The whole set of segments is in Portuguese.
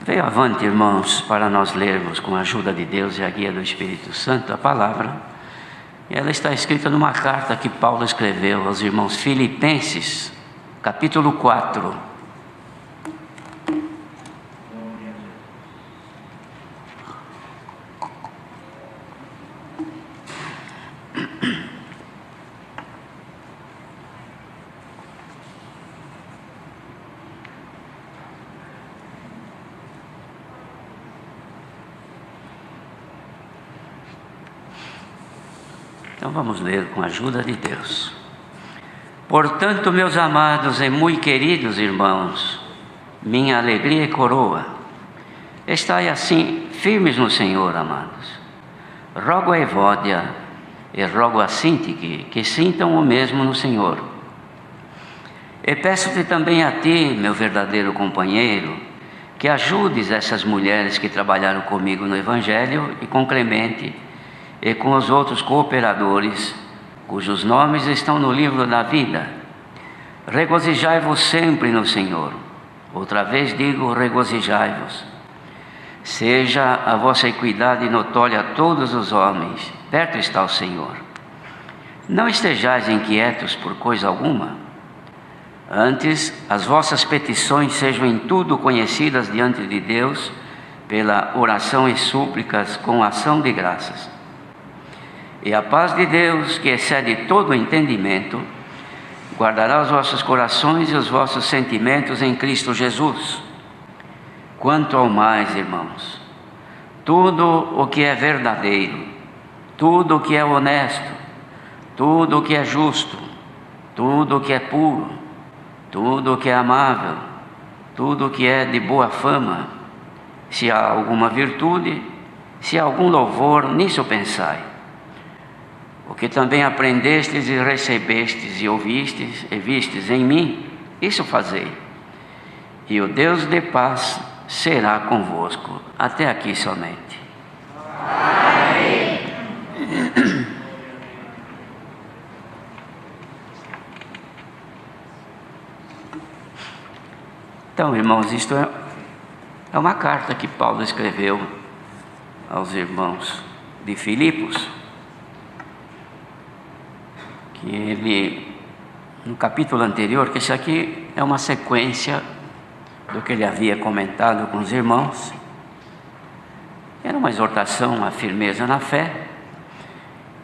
Veio avante, irmãos, para nós lermos com a ajuda de Deus e a guia do Espírito Santo a palavra. Ela está escrita numa carta que Paulo escreveu aos irmãos Filipenses, capítulo 4. Então vamos ler com a ajuda de Deus. Portanto, meus amados e muito queridos irmãos, minha alegria e coroa, estai assim firmes no Senhor, amados. Rogo a Evódia e rogo a Sintique que sintam o mesmo no Senhor. E peço-te também a ti, meu verdadeiro companheiro, que ajudes essas mulheres que trabalharam comigo no Evangelho e com Clemente, e com os outros cooperadores, cujos nomes estão no livro da vida. Regozijai-vos sempre no Senhor. Outra vez digo, regozijai-vos. Seja a vossa equidade notória a todos os homens, perto está o Senhor. Não estejais inquietos por coisa alguma. Antes, as vossas petições sejam em tudo conhecidas diante de Deus, pela oração e súplicas com ação de graças. E a paz de Deus, que excede todo o entendimento, guardará os vossos corações e os vossos sentimentos em Cristo Jesus. Quanto ao mais, irmãos, tudo o que é verdadeiro, tudo o que é honesto, tudo o que é justo, tudo o que é puro, tudo o que é amável, tudo o que é de boa fama, se há alguma virtude, se há algum louvor, nisso pensai. O que também aprendestes e recebestes e ouvistes e vistes em mim, isso fazei. E o Deus de paz será convosco. Até aqui somente. Amém. Então, irmãos, isto é uma carta que Paulo escreveu aos irmãos de Filipos. Que ele, no capítulo anterior, que isso aqui é uma sequência do que ele havia comentado com os irmãos, era uma exortação à firmeza na fé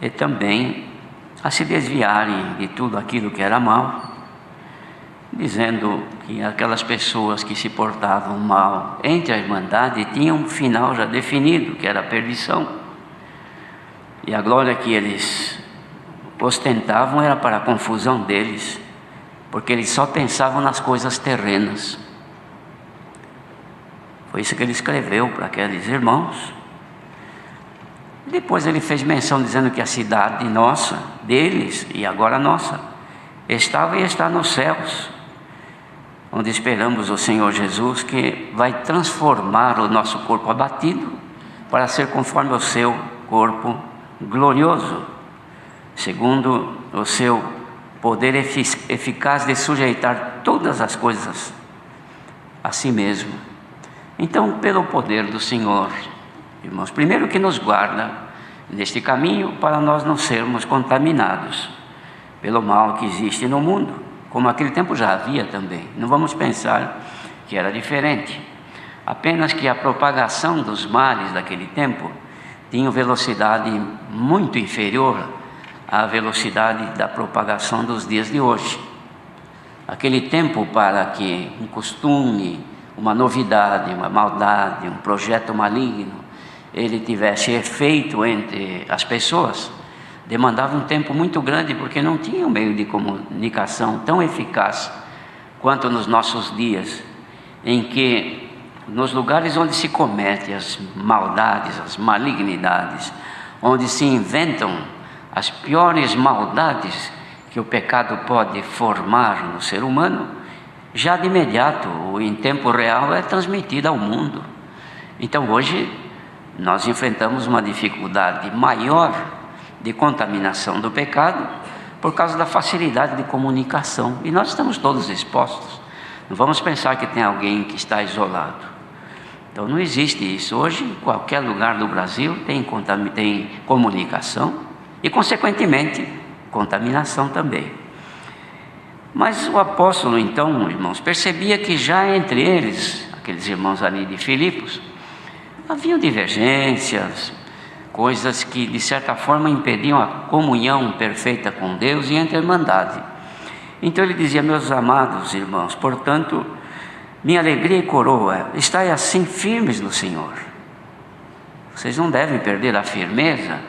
e também a se desviarem de tudo aquilo que era mal, dizendo que aquelas pessoas que se portavam mal entre a Irmandade tinham um final já definido, que era a perdição, e a glória que eles ostentavam era para a confusão deles, porque eles só pensavam nas coisas terrenas. Foi isso que ele escreveu para aqueles irmãos. Depois ele fez menção dizendo que a cidade nossa, deles e agora nossa, estava e está nos céus, onde esperamos o Senhor Jesus, que vai transformar o nosso corpo abatido para ser conforme o seu corpo glorioso, segundo o seu poder eficaz de sujeitar todas as coisas a si mesmo. Então, pelo poder do Senhor, irmãos, primeiro que nos guarda neste caminho para nós não sermos contaminados pelo mal que existe no mundo, como naquele tempo já havia também. Não vamos pensar que era diferente, apenas que a propagação dos males daquele tempo tinha velocidade muito inferior à velocidade da propagação dos dias de hoje. Aquele tempo, para que um costume, uma novidade, uma maldade, um projeto maligno, ele tivesse efeito entre as pessoas, demandava um tempo muito grande, porque não tinha um meio de comunicação tão eficaz quanto nos nossos dias, em que nos lugares onde se cometem as maldades, as malignidades, onde se inventam as piores maldades que o pecado pode formar no ser humano, já de imediato, em tempo real, é transmitida ao mundo. Então hoje nós enfrentamos uma dificuldade maior de contaminação do pecado por causa da facilidade de comunicação, e nós estamos todos expostos. Não vamos pensar que tem alguém que está isolado. Então não existe isso. Hoje, em qualquer lugar do Brasil tem comunicação e, consequentemente, contaminação também. Mas o apóstolo, então, irmãos, percebia que já entre eles, aqueles irmãos ali de Filipos, haviam divergências, coisas que de certa forma impediam a comunhão perfeita com Deus e entre a irmandade. Então ele dizia: meus amados irmãos, portanto, minha alegria e coroa, estai assim firmes no Senhor. Vocês não devem perder a firmeza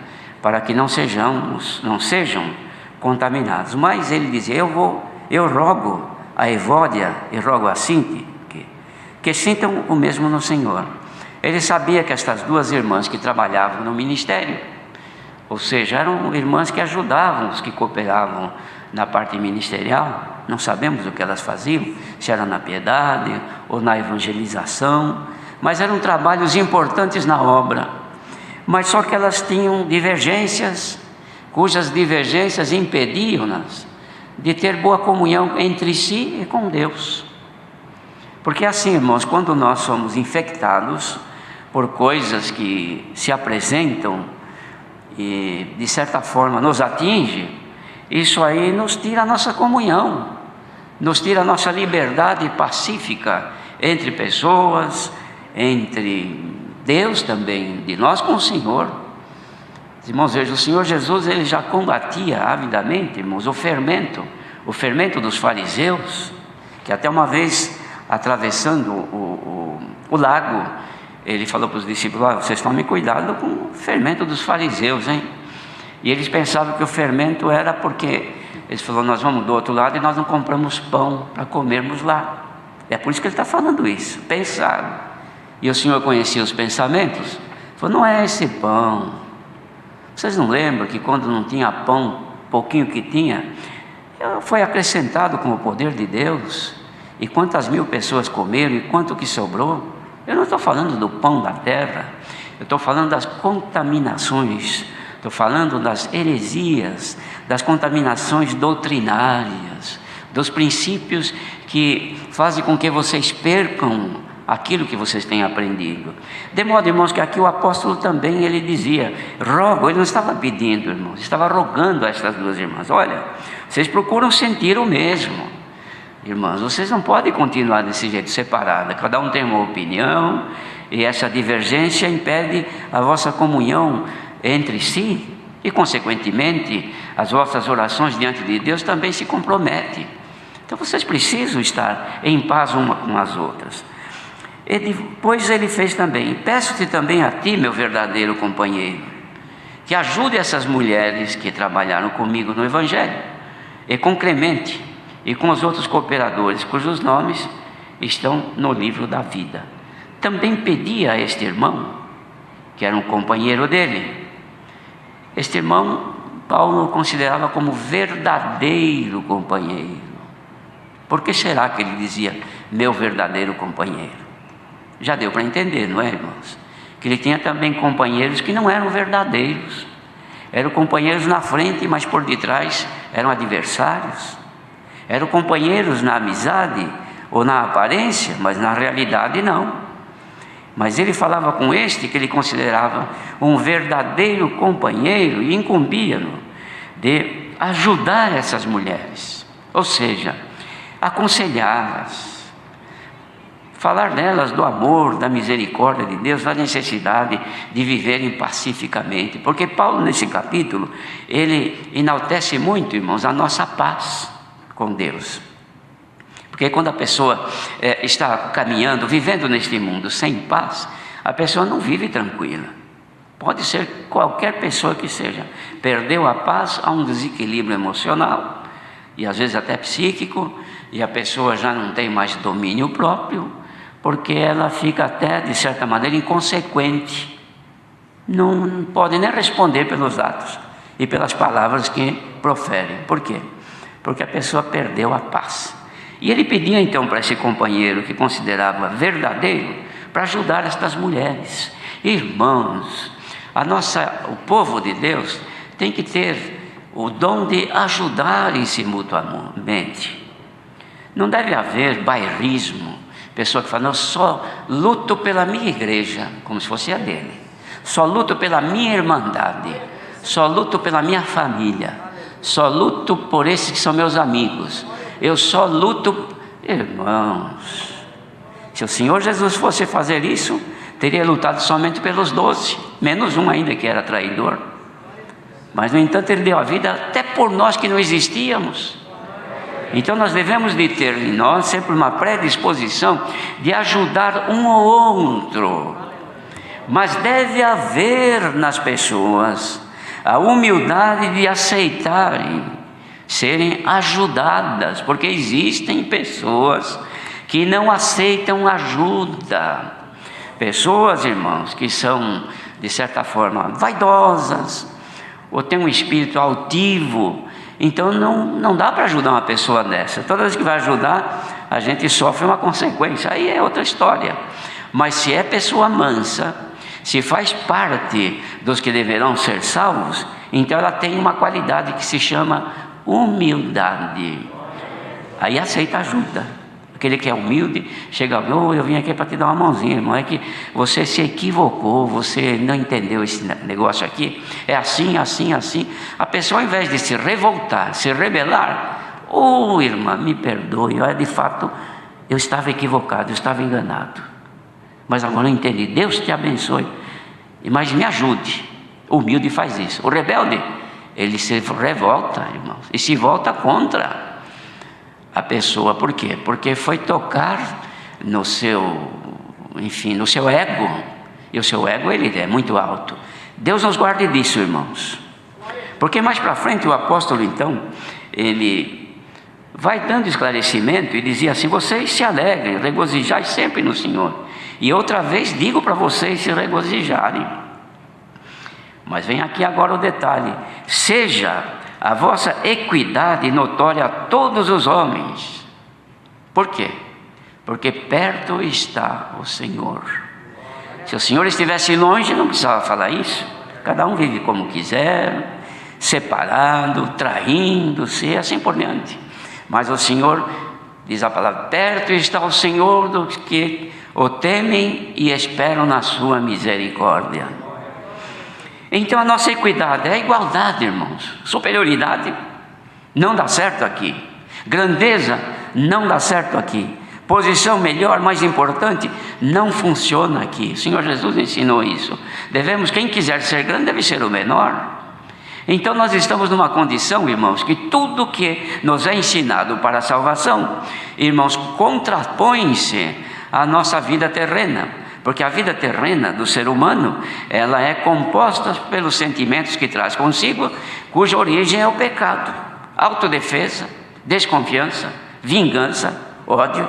para que não sejam contaminados. Mas ele dizia: eu rogo a Evódia e rogo a Sinti que sintam o mesmo no Senhor. Ele sabia que estas duas irmãs que trabalhavam no ministério, ou seja, eram irmãs que ajudavam os que cooperavam na parte ministerial. Não sabemos o que elas faziam, se era na piedade ou na evangelização, mas eram trabalhos importantes na obra. Mas só que elas tinham divergências, cujas divergências impediam-nas de ter boa comunhão entre si e com Deus. Porque assim, irmãos, quando nós somos infectados por coisas que se apresentam e de certa forma nos atinge, isso aí nos tira a nossa comunhão, nos tira a nossa liberdade pacífica entre pessoas, entre Deus também, de nós com o Senhor. Irmãos, veja, o Senhor Jesus, ele já combatia avidamente, irmãos, o fermento dos fariseus, que até uma vez, atravessando o lago, ele falou para os discípulos: vocês tomem cuidado com o fermento dos fariseus, hein? E eles pensavam que o fermento era porque, eles falaram: nós vamos do outro lado e nós não compramos pão para comermos lá. É por isso que ele está falando isso, pensaram. E o Senhor conhecia os pensamentos, falou: não é esse pão. Vocês não lembram que quando não tinha pão, pouquinho que tinha, foi acrescentado com o poder de Deus? E quantas mil pessoas comeram e quanto que sobrou? Eu não estou falando do pão da terra, eu estou falando das contaminações, estou falando das heresias, das contaminações doutrinárias, dos princípios que fazem com que vocês percam aquilo que vocês têm aprendido. De modo, irmãos, que aqui o apóstolo também, ele dizia, rogo, ele não estava pedindo, irmãos, estava rogando a estas duas irmãs: olha, vocês procuram sentir o mesmo. Irmãos, vocês não podem continuar desse jeito, separada. Cada um tem uma opinião e essa divergência impede a vossa comunhão entre si e, consequentemente, as vossas orações diante de Deus também se comprometem. Então, vocês precisam estar em paz uma com as outras. E depois ele fez também: peço-te também a ti, meu verdadeiro companheiro, que ajude essas mulheres que trabalharam comigo no Evangelho, e com Clemente, e com os outros cooperadores, cujos nomes estão no livro da vida. Também pedi a este irmão, que era um companheiro dele. Este irmão, Paulo considerava como verdadeiro companheiro. Por que será que ele dizia meu verdadeiro companheiro? Já deu para entender, não é, irmãos? Que ele tinha também companheiros que não eram verdadeiros. Eram companheiros na frente, mas por detrás eram adversários. Eram companheiros na amizade ou na aparência, mas na realidade não. Mas ele falava com este que ele considerava um verdadeiro companheiro e incumbia-no de ajudar essas mulheres, ou seja, aconselhá-las, falar delas do amor, da misericórdia de Deus, da necessidade de viverem pacificamente. Porque Paulo, nesse capítulo, ele enaltece muito, irmãos, a nossa paz com Deus. Porque quando a pessoa está caminhando, vivendo neste mundo sem paz, a pessoa não vive tranquila. Pode ser qualquer pessoa que seja. Perdeu a paz, há um desequilíbrio emocional, e às vezes até psíquico, e a pessoa já não tem mais domínio próprio, porque ela fica até, de certa maneira, inconsequente. Não pode nem responder pelos atos e pelas palavras que proferem. Por quê? Porque a pessoa perdeu a paz. E ele pedia então para esse companheiro que considerava verdadeiro, para ajudar estas mulheres. Irmãos, o povo de Deus tem que ter o dom de ajudarem-se mutuamente. Não deve haver bairrismo, Pessoa que fala, eu só luto pela minha igreja, como se fosse a dele. Só luto pela minha irmandade. Só luto pela minha família. Só luto por esses que são meus amigos. Eu só luto... Irmãos, se o Senhor Jesus fosse fazer isso, teria lutado somente pelos 12, menos um ainda que era traidor. Mas, no entanto, Ele deu a vida até por nós que não existíamos. Então nós devemos de ter em nós sempre uma predisposição de ajudar um ou outro. Mas deve haver nas pessoas a humildade de aceitarem, serem ajudadas, porque existem pessoas que não aceitam ajuda. Pessoas, irmãos, que são, de certa forma, vaidosas, ou têm um espírito altivo. Então não dá para ajudar uma pessoa dessa. Toda vez que vai ajudar, a gente sofre uma consequência. Aí é outra história. Mas se é pessoa mansa, se faz parte dos que deverão ser salvos, então ela tem uma qualidade que se chama humildade. Aí aceita ajuda. Aquele que é humilde, chega, eu vim aqui para te dar uma mãozinha, irmão, é que você se equivocou, você não entendeu esse negócio aqui, é assim, assim, assim. A pessoa, ao invés de se revoltar, se rebelar, irmã, me perdoe, de fato, eu estava equivocado, eu estava enganado, mas agora eu entendi, Deus te abençoe, mas me ajude. O humilde faz isso. O rebelde, ele se revolta, irmãos, e se volta contra a pessoa. Por quê? Porque foi tocar no seu, no seu ego, e o seu ego, ele é muito alto. Deus nos guarde disso, irmãos, porque mais para frente o apóstolo, então, ele vai dando esclarecimento e dizia assim: vocês se alegrem, regozijai sempre no Senhor, e outra vez digo para vocês se regozijarem. Mas vem aqui agora o detalhe: seja a vossa equidade notória a todos os homens. Por quê? Porque perto está o Senhor. Se o Senhor estivesse longe, não precisava falar isso. Cada um vive como quiser, separado, traindo-se, assim por diante. Mas o Senhor, diz a palavra, perto está o Senhor dos que o temem e esperam na sua misericórdia. Então a nossa equidade é a igualdade, irmãos. Superioridade não dá certo aqui. Grandeza não dá certo aqui. Posição melhor, mais importante, não funciona aqui. O Senhor Jesus ensinou isso. Quem quiser ser grande deve ser o menor. Então nós estamos numa condição, irmãos, que tudo que nos é ensinado para a salvação, irmãos, contrapõe-se à nossa vida terrena. Porque a vida terrena do ser humano, ela é composta pelos sentimentos que traz consigo, cuja origem é o pecado. Autodefesa, desconfiança, vingança, ódio.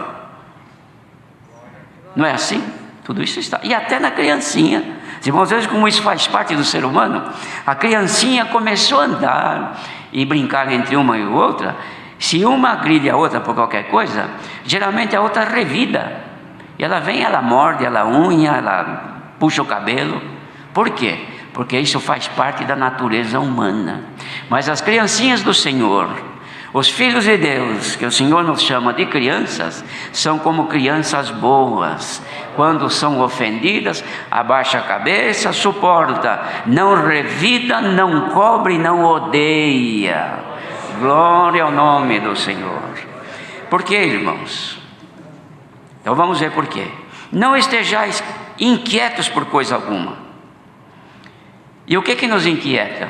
Não é assim? Tudo isso está. E até na criancinha. Os irmãos, vejam como isso faz parte do ser humano. A criancinha começou a andar e brincar entre uma e outra. Se uma agride a outra por qualquer coisa, geralmente a outra revida. E ela vem, ela morde, ela unha, ela puxa o cabelo. Por quê? Porque isso faz parte da natureza humana. Mas as criancinhas do Senhor, os filhos de Deus, que o Senhor nos chama de crianças, são como crianças boas. Quando são ofendidas, abaixa a cabeça, suporta, não revida, não cobre, não odeia. Glória ao nome do Senhor. Por quê, irmãos? Então vamos ver por quê. Não estejais inquietos por coisa alguma. E o que nos inquieta?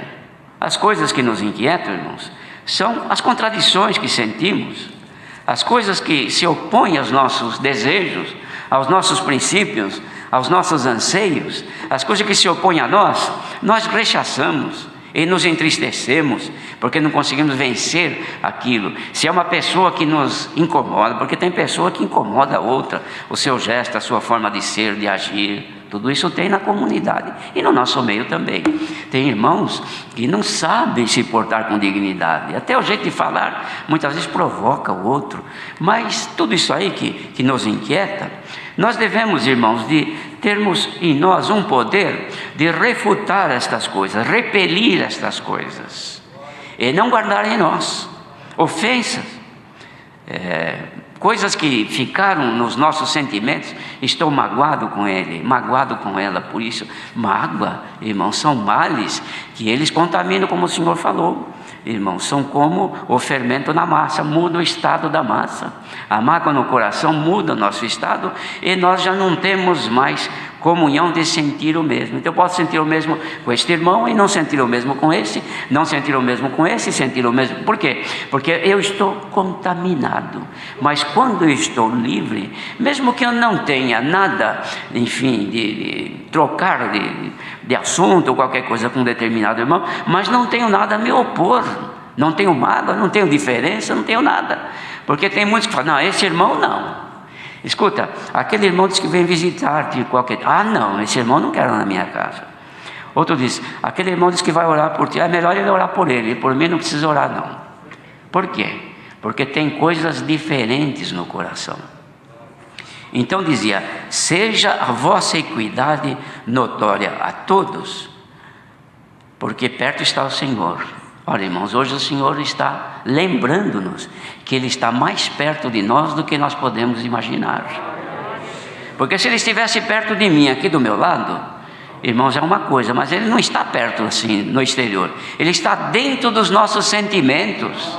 As coisas que nos inquietam, irmãos, são as contradições que sentimos, as coisas que se opõem aos nossos desejos, aos nossos princípios, aos nossos anseios, as coisas que se opõem a nós rechaçamos e nos entristecemos, porque não conseguimos vencer aquilo. Se é uma pessoa que nos incomoda, porque tem pessoa que incomoda a outra, o seu gesto, a sua forma de ser, de agir, tudo isso tem na comunidade e no nosso meio também. Tem irmãos que não sabem se portar com dignidade, até o jeito de falar muitas vezes provoca o outro. Mas tudo isso aí que nos inquieta, nós devemos, irmãos, de termos em nós um poder de refutar estas coisas, repelir estas coisas, e não guardar em nós ofensas, coisas que ficaram nos nossos sentimentos, estou magoado com ele, magoado com ela. Por isso, mágoa, irmãos, são males que eles contaminam, como o Senhor falou. Irmãos, são como o fermento na massa, muda o estado da massa. A mágoa no coração muda o nosso estado e nós já não temos mais comunhão de sentir o mesmo. Então eu posso sentir o mesmo com este irmão e não sentir o mesmo com esse, não sentir o mesmo com esse e sentir o mesmo. Por quê? Porque eu estou contaminado. Mas quando eu estou livre, mesmo que eu não tenha nada, enfim, de trocar de assunto ou qualquer coisa com um determinado irmão, mas não tenho nada a me opor, não tenho mágoa, não tenho diferença, não tenho nada. Porque tem muitos que falam, não, esse irmão não. Escuta, aquele irmão diz que vem visitar de qualquer... Ah, não, esse irmão não quer na minha casa. Outro diz, aquele irmão diz que vai orar por ti. É melhor ele orar por ele, por mim não precisa orar não. Por quê? Porque tem coisas diferentes no coração. Então dizia, seja a vossa equidade notória a todos, porque perto está o Senhor. Olha, irmãos, hoje o Senhor está lembrando-nos que Ele está mais perto de nós do que nós podemos imaginar. Porque se Ele estivesse perto de mim, aqui do meu lado, irmãos, é uma coisa, mas Ele não está perto assim, no exterior. Ele está dentro dos nossos sentimentos.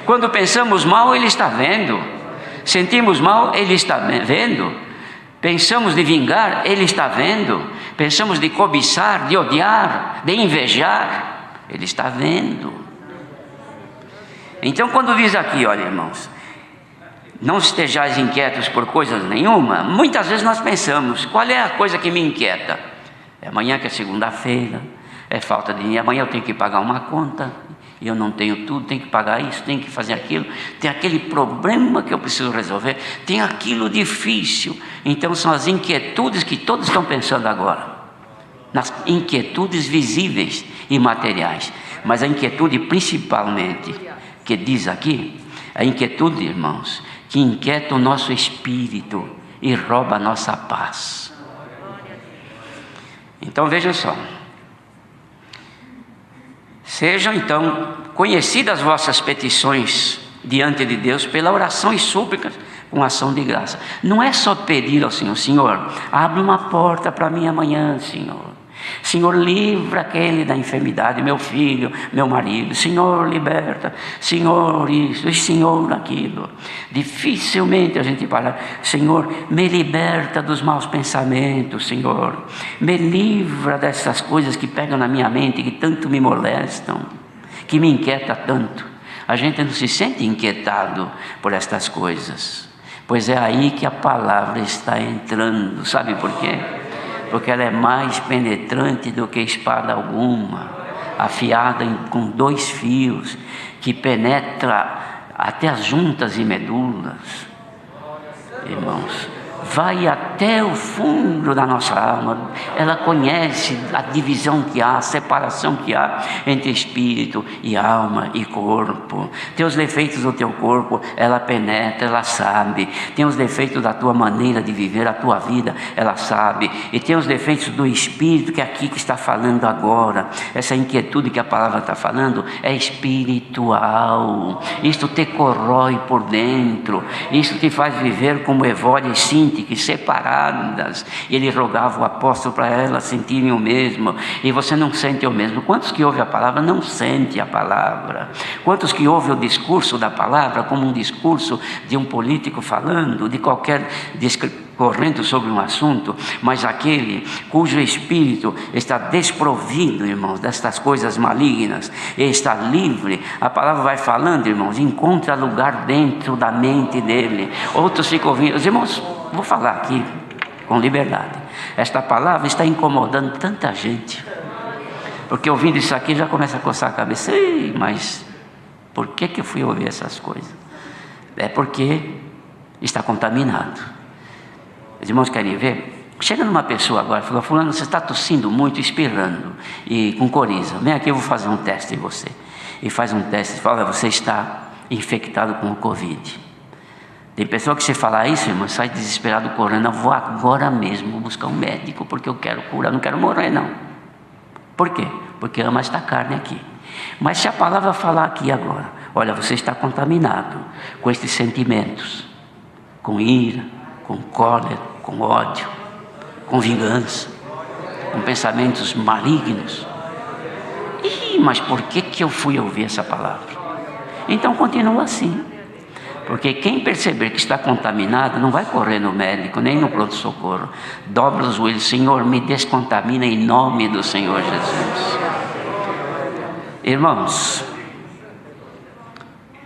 Quando pensamos mal, Ele está vendo. Sentimos mal, Ele está vendo. Pensamos de vingar, Ele está vendo. Pensamos de cobiçar, de odiar, de invejar, Ele está vendo. Então quando diz aqui, olha irmãos, não estejais inquietos por coisas nenhuma, muitas vezes nós pensamos, qual é a coisa que me inquieta? É amanhã que é segunda-feira, é falta de dinheiro, amanhã eu tenho que pagar uma conta, e eu não tenho tudo, tenho que pagar isso, tenho que fazer aquilo, tem aquele problema que eu preciso resolver, tem aquilo difícil. Então são as inquietudes que todos estão pensando agora, nas inquietudes visíveis e materiais, mas a inquietude principalmente, que diz aqui, a inquietude, irmãos, que inquieta o nosso espírito e rouba a nossa paz. Então vejam só, sejam então conhecidas as vossas petições diante de Deus pela oração e súplicas com ação de graça. Não é só pedir ao Senhor, Senhor, abre uma porta para mim amanhã, Senhor. Senhor, livra aquele da enfermidade, meu filho, meu marido. Senhor, liberta. Senhor, isso, e Senhor, aquilo. Dificilmente a gente fala, Senhor, me liberta dos maus pensamentos, Senhor. Me livra dessas coisas que pegam na minha mente, que tanto me molestam, que me inquieta tanto. A gente não se sente inquietado por estas coisas, pois é aí que a palavra está entrando. Sabe por quê? Porque ela é mais penetrante do que espada alguma, afiada com 2 fios, que penetra até as juntas e medulas. Irmãos, vai até o fundo da nossa alma. Ela conhece a divisão que há, a separação que há entre espírito e alma e corpo. Tem os defeitos do teu corpo, ela penetra, ela sabe. Tem os defeitos da tua maneira de viver a tua vida, ela sabe. E tem os defeitos do espírito, que é aqui que está falando agora. Essa inquietude que a palavra está falando é espiritual. Isto te corrói por dentro. Isto te faz viver como Evódia e Sinti, que separadas. Ele rogava o apóstolo para elas sentirem o mesmo, e você não sente o mesmo. Quantos que ouvem a palavra não sentem a palavra? Quantos que ouvem o discurso da palavra como um discurso de um político falando, de qualquer correndo sobre um assunto, mas aquele cujo espírito está desprovido, irmãos, destas coisas malignas, e está livre, a palavra vai falando, irmãos, encontra lugar dentro da mente dele. Outros ficam ouvindo. Os irmãos, vou falar aqui com liberdade, esta palavra está incomodando tanta gente, porque ouvindo isso aqui já começa a coçar a cabeça. Ei, mas por que eu fui ouvir essas coisas? É porque está contaminado. Os irmãos querem ver? Chega numa pessoa agora e fala, fulano, você está tossindo muito, espirrando e com coriza, vem aqui, eu vou fazer um teste em você. E faz um teste e fala, você está infectado com o Covid. Tem pessoa que se falar isso, irmão, sai desesperado correndo, eu vou agora mesmo buscar um médico, porque eu quero curar, não quero morrer não. Por quê? Porque ama esta carne aqui. Mas se a palavra falar aqui agora, olha, você está contaminado com estes sentimentos, com ira, com cólera, com ódio, com vingança, com pensamentos malignos. Mas por que eu fui ouvir essa palavra? Então continua assim. Porque quem perceber que está contaminado não vai correr no médico, nem no pronto-socorro. Dobra os joelhos: Senhor, me descontamina em nome do Senhor Jesus. Irmãos,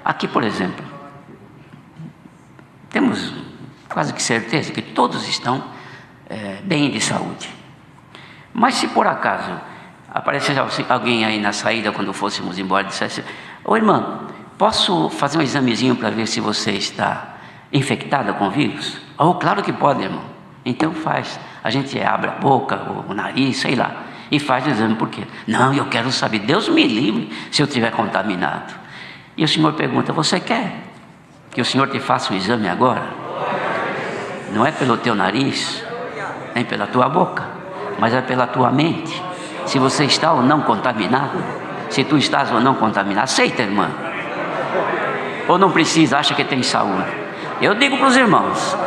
aqui, por exemplo, temos quase que certeza que todos estão bem de saúde. Mas se por acaso aparecer alguém aí na saída, quando fôssemos embora, e dissesse: ô irmã, posso fazer um examezinho para ver se você está infectada com vírus? Oh, claro que pode, irmão. Então faz. A gente abre a boca, o nariz, sei lá, e faz o exame. Por quê? Não, eu quero saber. Deus me livre se eu estiver contaminado. E o Senhor pergunta: você quer que o Senhor te faça um exame agora? Não é pelo teu nariz, nem pela tua boca, mas é pela tua mente. Se você está ou não contaminado, se tu estás ou não contaminado. Aceita, irmã? Ou não precisa, acha que tem saúde? Eu digo para os irmãos: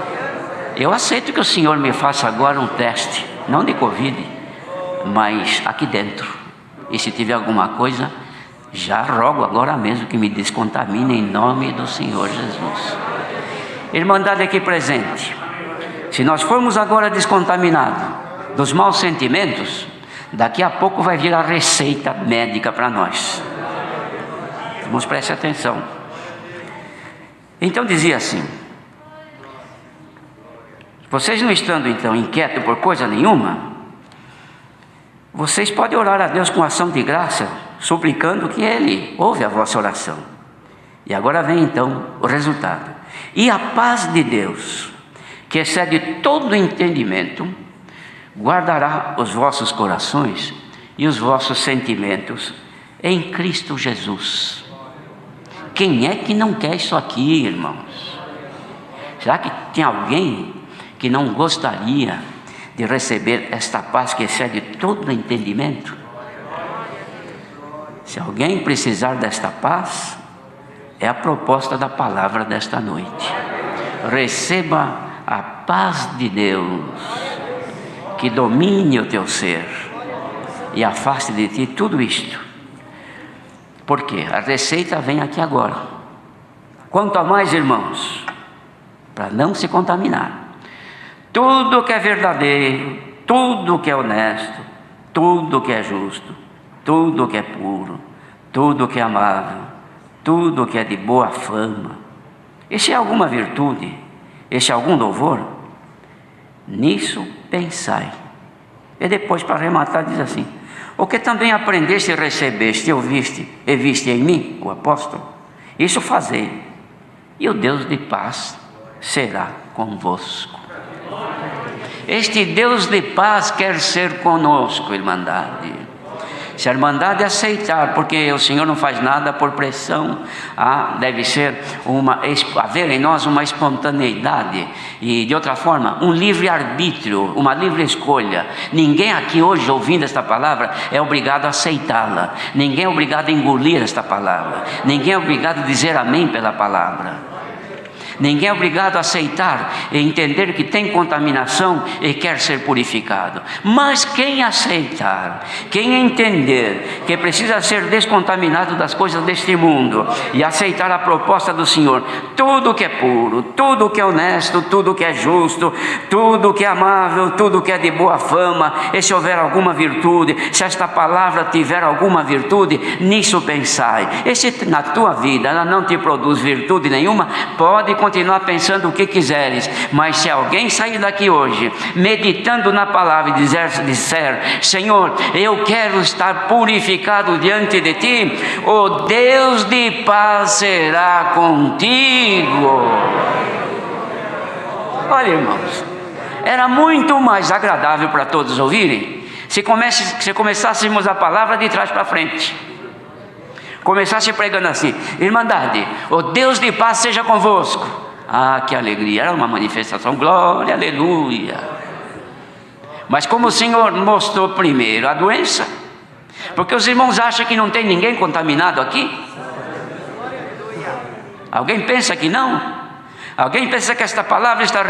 eu aceito que o Senhor me faça agora um teste, não de Covid, mas aqui dentro. E se tiver alguma coisa, já rogo agora mesmo que me descontamine em nome do Senhor Jesus. Irmandade aqui presente, se nós formos agora descontaminados dos maus sentimentos, daqui a pouco vai vir a receita médica para nós. Vamos prestar atenção. Então dizia assim: vocês não estando então inquietos por coisa nenhuma, vocês podem orar a Deus com ação de graça, suplicando que Ele ouve a vossa oração. E agora vem então o resultado. E a paz de Deus, que excede todo entendimento, guardará os vossos corações e os vossos sentimentos em Cristo Jesus. Quem é que não quer isso aqui, irmãos? Será que tem alguém que não gostaria de receber esta paz que excede todo entendimento? Se alguém precisar desta paz, é a proposta da palavra desta noite. Receba a paz de Deus, que domine o teu ser e afaste de ti tudo isto. Porque a receita vem aqui agora. Quanto a mais, irmãos, para não se contaminar, tudo que é verdadeiro, tudo que é honesto, tudo que é justo, tudo que é puro, tudo que é amável, tudo que é de boa fama, e se é alguma virtude, e se é algum louvor, nisso pensai. E depois, para arrematar, diz assim: o que também aprendeste e recebeste, ouviste e viste em mim, o apóstolo, isso fazei, e o Deus de paz será convosco. Este Deus de paz quer ser conosco, irmandade. Se a irmandade aceitar, porque o Senhor não faz nada por pressão, deve ser haver em nós uma espontaneidade e, de outra forma, um livre-arbítrio, uma livre escolha. Ninguém aqui hoje, ouvindo esta palavra, é obrigado a aceitá-la. Ninguém é obrigado a engolir esta palavra. Ninguém é obrigado a dizer amém pela palavra. Ninguém é obrigado a aceitar e entender que tem contaminação e quer ser purificado. Mas quem aceitar, quem entender que precisa ser descontaminado das coisas deste mundo e aceitar a proposta do Senhor, tudo que é puro, tudo que é honesto, tudo que é justo, tudo que é amável, tudo que é de boa fama, e se houver alguma virtude, se esta palavra tiver alguma virtude, nisso pensai. E se na tua vida ela não te produz virtude nenhuma, pode continuar pensando o que quiseres, mas se alguém sair daqui hoje meditando na palavra e disser: Senhor, eu quero estar purificado diante de ti, o Deus de paz será contigo. Olha, irmãos, era muito mais agradável para todos ouvirem se começássemos a palavra de trás para frente. Começasse pregando assim: irmandade, o Deus de paz seja convosco. Ah, que alegria, era uma manifestação, glória, aleluia. Mas como o Senhor mostrou primeiro a doença, porque os irmãos acham que não tem ninguém contaminado aqui? Alguém pensa que não? Alguém pensa que esta palavra está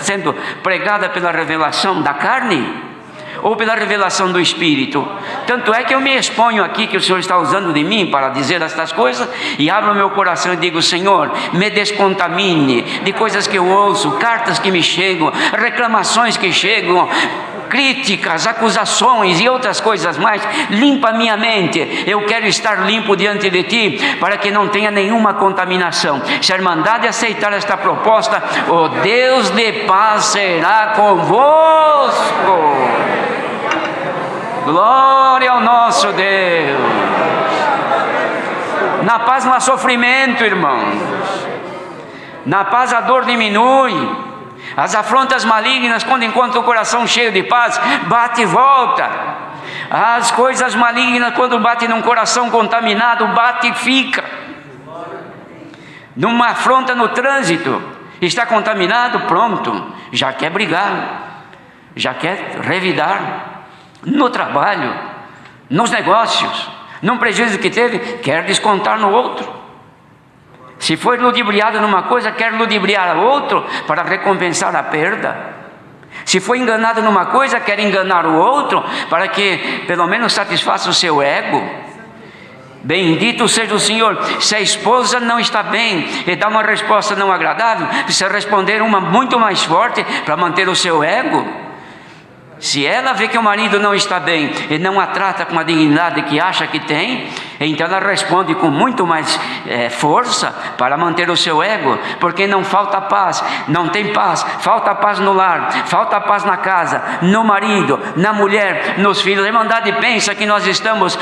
sendo pregada pela revelação da carne? Ou pela revelação do Espírito? Tanto é que eu me exponho aqui, que o Senhor está usando de mim para dizer estas coisas, e abro o meu coração e digo: Senhor, me descontamine de coisas que eu ouço, cartas que me chegam, reclamações que chegam, críticas, acusações e outras coisas mais. Limpa minha mente. Eu quero estar limpo diante de Ti, para que não tenha nenhuma contaminação. Se a Irmandade aceitar esta proposta, o Deus de paz será convosco. Glória ao nosso Deus. Na paz não há sofrimento, irmãos. Na paz a dor diminui. As afrontas malignas, quando encontra o coração cheio de paz, bate e volta. As coisas malignas, quando bate num coração contaminado, bate e fica. Numa afronta no trânsito, está contaminado, pronto, já quer brigar, já quer revidar. No trabalho, nos negócios, num prejuízo que teve, quer descontar no outro. Se foi ludibriado numa coisa, quer ludibriar a outro para recompensar a perda. Se foi enganado numa coisa, quer enganar o outro para que pelo menos satisfaça o seu ego. Bendito seja o Senhor. Se a esposa não está bem e dá uma resposta não agradável, precisa responder uma muito mais forte para manter o seu ego. Se ela vê que o marido não está bem e não a trata com a dignidade que acha que tem, então ela responde com muito mais força para manter o seu ego, porque não falta paz, não tem paz, falta paz no lar, falta paz na casa, no marido, na mulher, nos filhos. A Irmandade pensa que nós estamos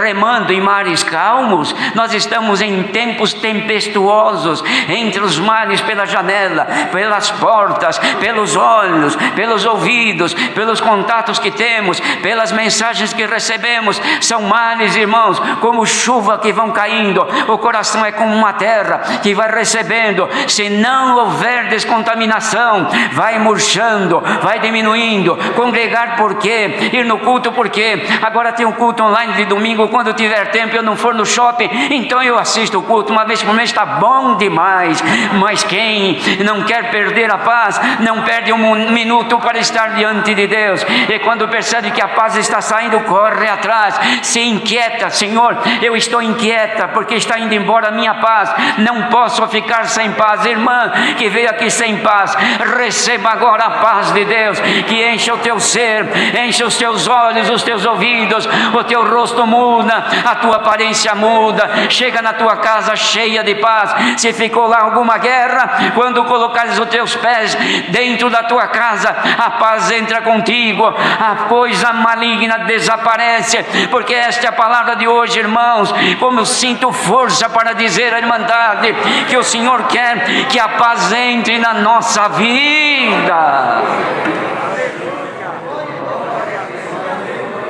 remando em mares calmos. Nós estamos em tempos tempestuosos, entre os mares, pela janela, pelas portas, pelos olhos, pelos ouvidos, pelos contatos que temos, pelas mensagens que recebemos. São males, irmãos, como chuva que vão caindo. O coração é como uma terra que vai recebendo. Se não houver descontaminação, vai murchando, vai diminuindo. Congregar por quê? Ir no culto por quê? Agora tem um culto online de domingo. Quando tiver tempo, eu não for no shopping, então eu assisto o culto uma vez por mês, está bom demais. Mas quem não quer perder a paz, não perde um minuto para estar diante de Deus. E quando percebe que a paz está saindo, corre atrás, se inquieta: Senhor, eu estou inquieta porque está indo embora a minha paz, não posso ficar sem paz. Irmã que veio aqui sem paz, receba agora a paz de Deus, que enche o teu ser, enche os teus olhos, os teus ouvidos, o teu rosto muda, a tua aparência muda. Chega na tua casa cheia de paz. Se ficou lá alguma guerra, quando colocares os teus pés dentro da tua casa, a paz entra contigo, a coisa maligna desaparece, porque esta é a palavra de hoje, irmãos. Como eu sinto força para dizer à Irmandade que o Senhor quer que a paz entre na nossa vida.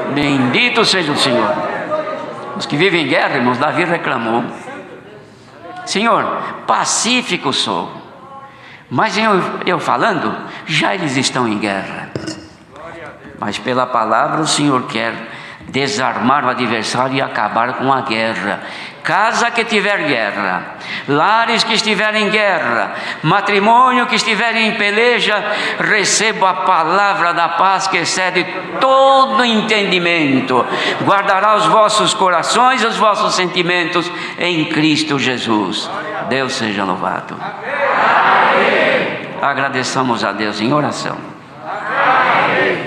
Bendito seja o Senhor. Os que vivem em guerra, irmãos, Davi reclamou: Senhor, pacífico sou, mas eu falando, já eles estão em guerra. Mas pela palavra o Senhor quer desarmar o adversário e acabar com a guerra. Casa que tiver guerra, lares que estiverem em guerra, matrimônio que estiver em peleja, receba a palavra da paz que excede todo entendimento. Guardará os vossos corações e os vossos sentimentos em Cristo Jesus. Deus seja louvado. Agradeçamos a Deus em oração.